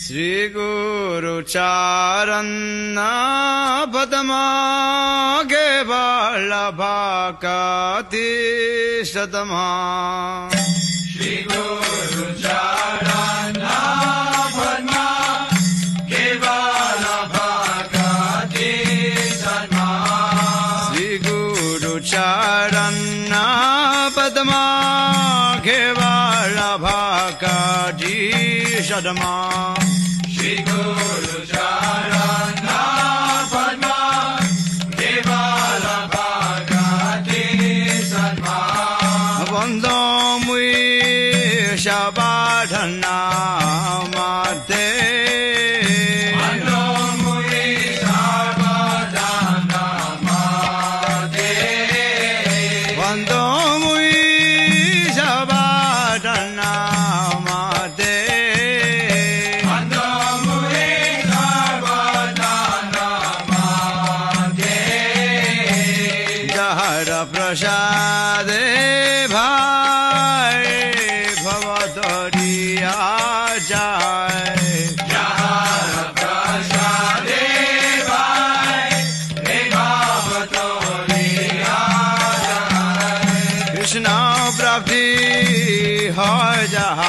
Sri Guru Charana Padma Kevala Bhakati Sadama Sri Guru Charana Padma Kevala Bhakati Sadama Sri Guru Charana Padma Kevala Bhakati Sadama Shri Guru Charana Padma Kevala Bhakati Sadma Vandam we Shabadhana Mate Vandam we Shabadhana Mate Vandam we Shabadhana Mate Prasade bhai bhavadariya jai Jahara prasade bhai bhavadariya jai Krishna prapti hai jahara